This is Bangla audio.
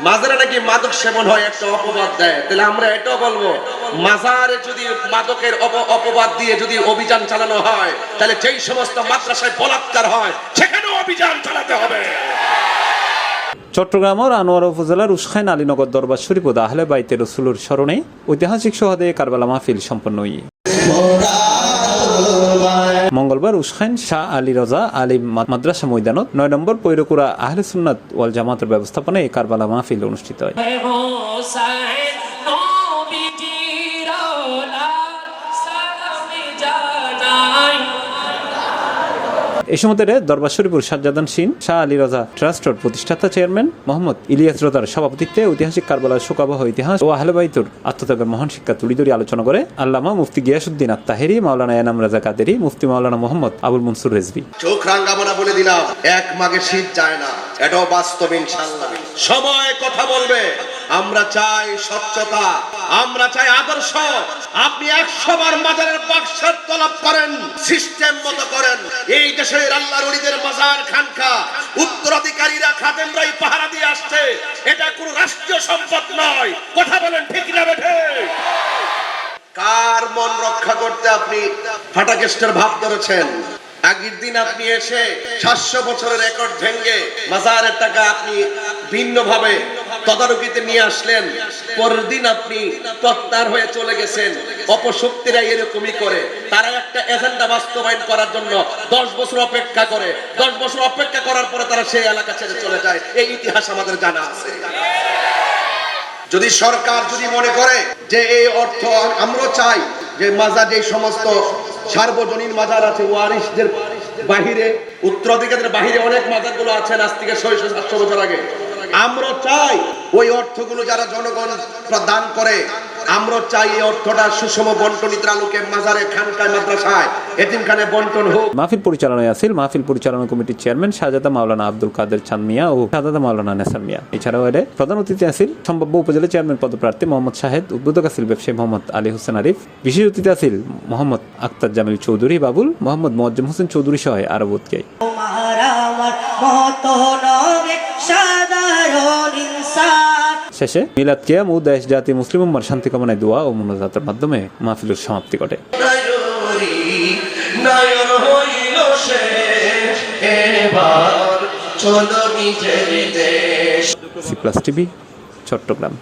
মাজারে নাকি মাদক সেবন হয় একটা অপবাদ দেয়, তাহলে আমরা এটাও বলবো মাজারে যদি মাদকের অপবাদ দিয়ে যদি অভিযান চালানো হয়, তাহলে যেই সমস্ত মাদ্রাসায় বলাৎকার হয় সেখানেও অভিযান চালাতে হবে। চট্টগ্রামের আনোয়ারা উপজেলার উসখাইন আলীনগর দরবার শরীফ ও আহলে বাইতে রসুলের স্মরণে ঐতিহাসিক সোহাদে কারবালা মাহফিল সম্পন্ন হই। মঙ্গলবার উসখাইন শাহ আলী রাজা আলিম মাদ্রাসা ময়দানত ৯ নম্বর পৈরকুড়া আহলে সুন্নাত ওয়াল জামাতের ব্যবস্থাপনায় এই কারবালা মাহফিল অনুষ্ঠিত হয়। এই সময় দরবার শরীফুর সাজ্জাদান সিন শাহ আলী রাজা ট্রাস্টের প্রতিষ্ঠাতা চেয়ারম্যান মোহাম্মদ ইলিয়াস রোদার সভাপতিত্বে ঐতিহাসিক কারবালার শোকাবহ ইতিহাস ও আহলে বাইতুর আত্মত্যাগের মহান শিক্ষা তুলি ধরে আলোচনা করে আল্লামা মুফতি গিয়াসউদ্দিন আত-তাহেরি, মাওলানা এনাম রাজা কাদেরি, মুফতি মাওলানা মোহাম্মদ আবুল মনসুর রেজভী। চোখ রাঙ্গাবো না বলে দিলাম, এক মাঘে শীত যায় না, এটাও বাস্তব ইনশাআল্লাহ। সময় কথা বলবে। আমরা চাই স্বচ্ছতা, আমরা চাই আদর্শ। আপনি 100 বার মাজারের বাক্সের তলব করেন, সিস্টেম মতো করেন। এই দেশের আল্লাহর ওলিদের মাজার খানকা উত্তরাধিকারীরা খাদেমরাই পাহারা দিয়ে আসছে, এটা কোনো রাষ্ট্রীয় সম্পদ নয়। কথা বলেন ঠিক না বেঠে? কার মন রক্ষা করতে আপনি ফাটাকেস্টের ভাব ধরেছেন? আগের দিন আপনি এসে 700 বছরের রেকর্ড ভেঙে মাজারের টাকা আপনি ভিন্নভাবে তদারকিতে নিয়ে আসলেন, পরের দিন আপনি তত্তার হয়ে চলে গেছেন। অপশক্তিরা এরকমই করে, তারা একটা এজেন্ডা বাস্তবায়ন করার জন্য 10 বছর অপেক্ষা করে, 10 বছর অপেক্ষা করার পরে তারা সেই এলাকা ছেড়ে চলে যায়। এই ইতিহাস আমাদের জানা আছে। যদি সরকার যদি মনে করে যে এই অর্থ, আমরা চাই যে মাজার, যে সমস্ত সার্বজনীন মাজার আছে ওয়ারিসদের বাহিরে, উত্তরাধিকারীদের বাহিরে অনেক মাজারগুলো আছেন আজ থেকে 600-700 বছর আগে, আমরা চাই ওই অর্থগুলো যারা জনগণ প্রদান করে, আমরা চাই এই অর্থটা সুষম বন্টনির আলোকে মাজারে, খানকায়, মাদ্রাসায়, এতিমখানে বন্টন হোক। মাহফিল পরিচালনায় আছেন মাহফিল পরিচালনা কমিটির চেয়ারম্যান শাহজাদা মাওলানা আব্দুল কাদের চাঁদ মিয়া ও শাহজাদা মাওলানা নেসার মিয়া। এছাড়াও এর প্রধান অতিথি আছেন সম্ভাব্য উপজেলা চেয়ারম্যান পদপ্রার্থী মোহাম্মদ শাহেদ, উদ্বোধক আছেন ব্যবসায়ী মোহাম্মদ আলী হোসেন আরিফ, বিশেষ অতিথি আছেন মোহাম্মদ আক্তার জামিল চৌধুরী বাবুল, মোহাম্মদ মোয়াজ্জেম হোসেন চৌধুরী সহ আরো বোধকে। শেষে মিলাদ কিয়াম ও দেশ জাতি মুসলিম উম্মার শান্তি কামনায় দোয়া ও মুনাজাতের মাধ্যমে মাহফিলের সমাপ্তি ঘটে। C+ TV, Chittagong.